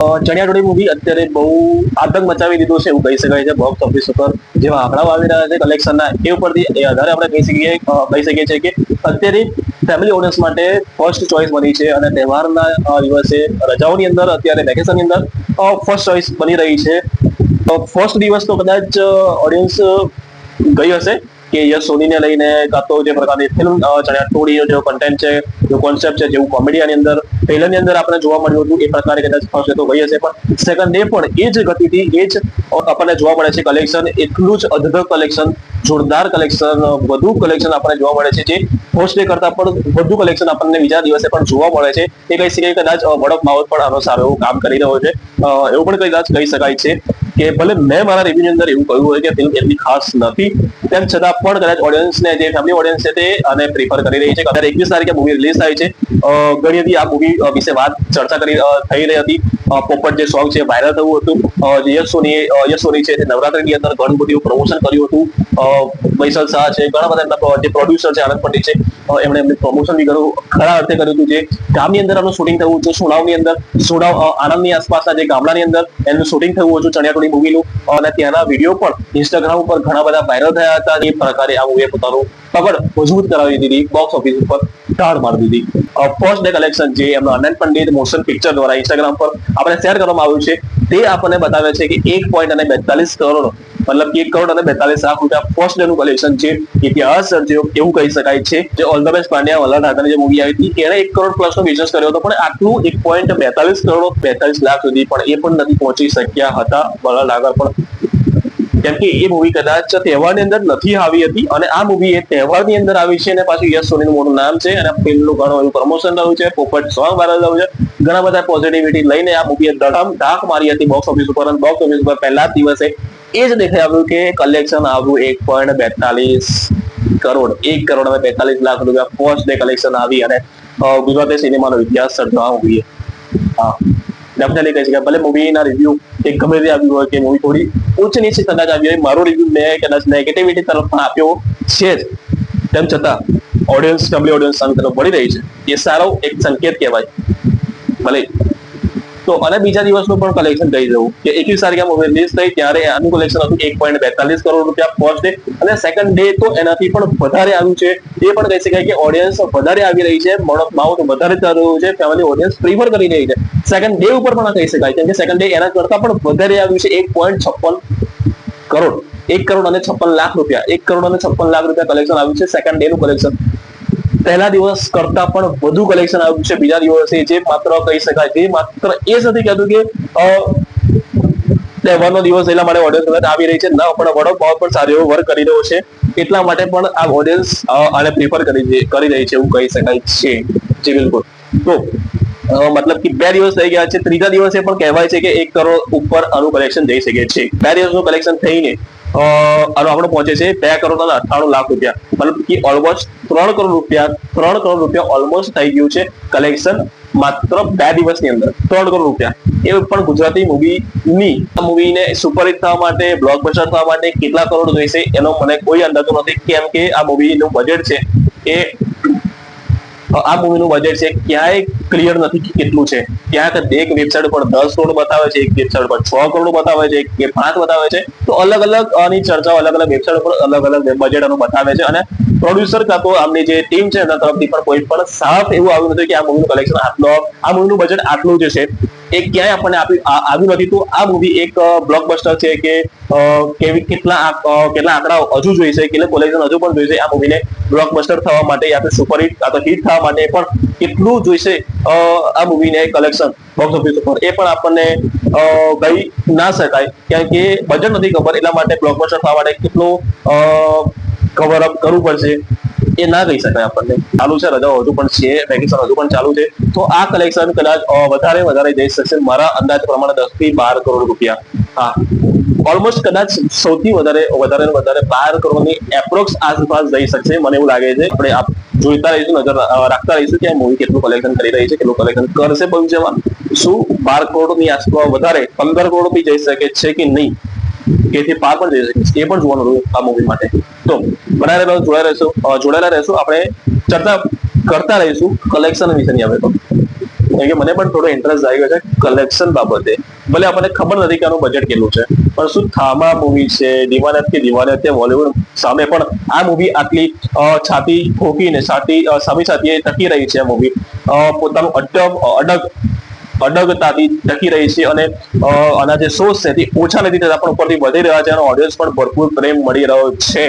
ચણિયાચોળી movie અત્યારે બહુ આતંક મચાવી દીધું છે એવું કહી શકાય છે બોક્સ ઓફિસ ઉપર જેવા આંકડાઓ આવી રહ્યા છે કલેક્શનના એ ઉપરથી એ આધારે આપણે કહી શકીએ છીએ કે અત્યારે ફેમિલી ઓડિયન્સ માટે ફર્સ્ટ ચોઇસ બની છે અને તહેવારના દિવસે રજાઓની અંદર અત્યારે વેકેશનની અંદર ફર્સ્ટ ચોઇસ બની રહી છે. ફર્સ્ટ દિવસ તો કદાચ ઓડિયન્સ ગઈ હશે કે યશ સોનીને લઈને કાં તો જે પ્રકારની ફિલ્મ ચણિયાચોળીનો જે કન્ટેન્ટ છે, જે કોન્સેપ્ટ છે, જેવું કોમેડી આની અંદર ટ્રેલરની અંદર આપણે જોવા મળ્યું હતું એ પ્રકારે કદાચ ફર્સ્ટ તો ગઈ હશે, પણ સેકન્ડ ડે પણ એ જ ગતિથી એ જ આપણને જોવા મળે છે. કલેક્શન એટલું જ અદ્ભુત કલેક્શન, જોરદાર કલેક્શન, વધુ કલેક્શન આપણને જોવા મળે છે, જે ફર્સ્ટ ડે કરતા પણ વધુ કલેક્શન આપણને બીજા દિવસે પણ જોવા મળે છે. એ કહી શકાય કદાચ વર્ડ ઓફ માઉથ પણ આનો સારો એવું કામ કરી રહ્યો છે. એવું પણ કદાચ કહી શકાય છે કે ભલે મેં મારા રિવ્યુની અંદર એવું કહ્યું હોય કે ફિલ્મ એટલી ખાસ નથી, તેમ છતાં પણ કદાચ ઓડિયન્સને જે ફેમિલી ઓડિયન્સ છે તે આને પ્રિફર કરી રહી છે. અત્યારે 21 તારીખે મૂવી રિલીઝ થાય છે. ઘણી બધી આ મૂવી વિશે વાત ચર્ચા થઈ રહી હતી. પોપટ જે સોંગ છે વાયરલ થયું હતું. યશ સોની છે નવરાત્રીની અંદર ઘણું બધું પ્રમોશન કર્યું હતું. વૈસલ શાહ છે, ઘણા બધા એમના જે પ્રોડ્યુસર છે આનંદ પંડિત છે, એમણે એમનું પ્રમોશન બી ખરા અર્થે કર્યું હતું. જે ગામની અંદર આનું શૂટિંગ થયું હતું, સુડાવની અંદર, સુડાવ આણંદની આસપાસના જે ગામડાની અંદર એનું શૂટિંગ થયું હતું ચણિયાચોળી મૂવીનું, અને ત્યાંના વિડીયો પણ ઇન્સ્ટાગ્રામ ઉપર ઘણા બધા વાયરલ થયા હતા. એ પ્રકારે આ મૂવીએ પોતાનું પકડ મજબૂત કરાવી દીધી, બોક્સ ઓફિસ ઉપર ઢાળ મારી દીધી. ફર્સ્ટ ડે કલેક્શન જે એમનો આનંદ પંડિત મોશન પિક્ચર દ્વારા ઇન્સ્ટાગ્રામ પર આપણે શેર કરવામાં આવ્યું છે, તે આપણને બતાવે છે કે 1.42 કરોડ, મતલબ 1 કરોડ અને 42 લાખ રૂપિયા ફર્સ્ટ ડે નું કલેક્શન છે. ઇતિહાસ સર્જ્યો એવું કહી શકાય છે. જે all the best Pandya Vallabh ઠાકરની જે મૂવી આવી હતી એણે 1 કરોડ પ્લસ નો બિઝનેસ કર્યો હતો, પણ આટલું 1.42 કરોડ 42 લાખ સુધી પણ એ પણ નથી પહોંચી શક્યા હતા વલ્લભ ઠાકર પણ, કેમ કે એ મૂવી કદાચ તહેવારની અંદર નથી આવી હતી અને આ મૂવી એ તહેવારની અંદર આવી છે. અને પાછું યશ સોનીનું મોટું નામ છે અને ફિલ્મનું ઘણું એવું પ્રમોશન થયું છે, પોપટ સોંગ વાયરલ થયું છે, ઘણા બધા પોઝિટિવિટી લઈને આ મૂવીએ ધાક મારી હતી બોક્સ ઓફિસ ઉપર. અને બોક્સ ઓફિસ ઉપર પહેલા જ દિવસે એ જ દેખાઈ આવ્યું કે કલેક્શન આવ્યું 1.42 કરોડ, 1 કરોડ અને 42 લાખ રૂપિયા ફર્સ્ટ ડે કલેક્શન આવી અને ગુજરાતી સિનેમાનો ઇતિહાસ સર્જવા મૂવીએ. હા, ડેફિનેટલી કહી શકાય. ભલે મૂવીના રિવ્યુ એક ગમે તે આવ્યું હોય કે મૂવી થોડી ઉચ્ચ નીચે કદાચ આવી હોય, મારો રિવ્યુ મેં કદાચ નેગેટિવિટી તરફ પણ આપ્યો છે જ, તેમ છતાં ઓડિયન્સ ફેમિલી ઓડિયન્સ સામે તરફ વળી રહી છે, એ સારો એક સંકેત કહેવાય. ભલે તો અને બીજા દિવસનું પણ કલેક્શન કહી દઉં કે 21 તારીખે મૂવી રિલીઝ થઈ ત્યારે આનું કલેક્શન હતું 1.42 કરોડ રૂપિયા ફર્સ્ટ ડે, અને સેકન્ડ ડે તો એનાથી પણ વધારે આવ્યું છે. એ પણ કહી શકાય કે ઓડિયન્સ વધારે આવી રહી છે, માઉથ વધારે ચાલી રહ્યું છે, ફેમિલી ઓડિયન્સ પ્રિફર કરી રહી છે. સેકન્ડ ડે ઉપર પણ કહી શકાય, કેમ કે સેકન્ડ ડે એના કરતા પણ વધારે આવ્યું છે 1.56 કરોડ, 1 કરોડ અને 56 લાખ રૂપિયા, 1 કરોડ અને 56 લાખ રૂપિયા કલેક્શન આવ્યું છે સેકન્ડ ડે નું કલેક્શન. પહેલા દિવસ કરતા પણ વધુ કલેક્શન આવ્યું છે બીજા દિવસે, જે માત્ર કહી શકાય, જે માત્ર એ જ નથી કહેતું કે તહેવારનો દિવસ એટલા માટે ઓડિયન્સ આવી રહી છે, ના પણ વર્ડ ઓફ માઉથ પણ સારો એવો વર્ક કરી રહ્યો છે, એટલા માટે પણ આ ઓડિયન્સ આને પ્રિફર કરી રહી છે એવું કહી શકાય છે. જી બિલકુલ. તો મતલબ કે 2 દિવસ થઈ ગયા છે, ત્રીજા દિવસે પણ કહેવાય છે કે 1 કરોડ ઉપર આનું કલેક્શન જઈ શકે છે. 2 દિવસનું કલેક્શન થઈને આનો આંકડો પહોંચે છે 2 કરોડ અને 98 લાખ રૂપિયા, મતલબ કે ઓલમોસ્ટ 3 કરોડ રૂપિયા ઓલમોસ્ટ થઈ ગયું છે કલેક્શન માત્ર 2 દિવસની અંદર. 3 કરોડ રૂપિયા એ પણ ગુજરાતી મૂવીને સુપરહિટ થવા માટે, બ્લોકબસ્ટર થવા માટે કેટલા કરોડ જોઈશે એનો મને કોઈ અંદાજો નથી, કેમ કે આ મૂવીનું બજેટ છે ક્યાંય ક્લિયર નથી કે કેટલું છે. ક્યાંક એક વેબસાઇટ ઉપર 10 કરોડ બતાવે છે, એક વેબસાઇટ પર 6 કરોડ બતાવે છે, કે 5 બતાવે છે. તો અલગ અલગ આની ચર્ચાઓ અલગ અલગ વેબસાઇટ પર અલગ અલગ બજેટ આનું બતાવે છે, અને પ્રોડ્યુસર કાં તો આમની જે ટીમ છે એના તરફથી પણ કોઈ પણ સાફ એવું આવ્યું નથી કે આ મૂવીનું કલેક્શન આ મૂવીનું બજેટ આટલું જ છે, એ ક્યાંય આપણને આવ્યું નથી. તો આ મૂવી એક બ્લોકબસ્ટર છે કે કેટલા આંકડાઓ હજુ જોઈશે, કેટલા કલેક્શન હજુ પણ જોઈશે આ મૂવીને બ્લોકબસ્ટર થવા માટે, યા તો સુપરહિટ કાં તો હિટ થવા માટે પણ કેટલું જોઈશે આ મૂવીને કલેક્શન બોક્સ ઓફિસ ઉપર, એ પણ આપણને કહી ના શકાય, કેમ કે બજેટ નથી ખબર, એટલા માટે બ્લોકબસ્ટર થવા માટે કેટલું કવર અપ કરવું પડશે એ ના કહી શકાય આપણને. ચાલુ છે, રજાઓ હજુ પણ છે, વેકેશન હજુ પણ ચાલુ છે, તો આ કલેક્શન કદાચ વધારે જઈ શકશે મારા અંદાજ પ્રમાણે 10 થી 12 કરોડ રૂપિયા. હા, ઓલમોસ્ટ કદાચ સૌથી વધારે 12 કરોડની એપ્રોક્સ આસપાસ જઈ શકશે મને એવું લાગે છે. આપણે જોઈતા રહીશું, નજર રાખતા રહીશું કે આ મૂવી કેટલું કલેક્શન કરી રહી છે, કેટલું કલેક્શન કરશે ભવિષ્યમાં. શું 12 કરોડની આસપાસ વધારે 15 કરોડ બી જઈ શકે છે કે નહીં, કેથી પાર પણ જઈ શકે છે, એ પણ જોવાનું રહ્યું આ મૂવી માટે. તો જોડાયેલા રહેશું, આપણે ચર્ચા કરતા રહીશું કલેક્શન વિશેની. હવે તો કેમ કે મને પણ થોડો ઇન્ટરેસ્ટ આવી ગયો છે કલેક્શન બાબતે. ભલે આપણને ખબર નથી કે આનું બજેટ કેટલું છે, પણ શું થામા મૂવી છે, દીવાનત કે દીવાનત છે બોલિવૂડ સામે પણ આ મૂવી આટલી છાતી ઠોકીને સામી છાતીએ ટકી રહી છે. આ મૂવી પોતાનું અડગતાથી ટકી રહી છે, અને આના જે શોઝ છે તે ઓછા નથી થતા પણ ઉપરથી વધી રહ્યા છે, અને ઓડિયન્સ પણ ભરપૂર પ્રેમ મળી રહ્યો છે.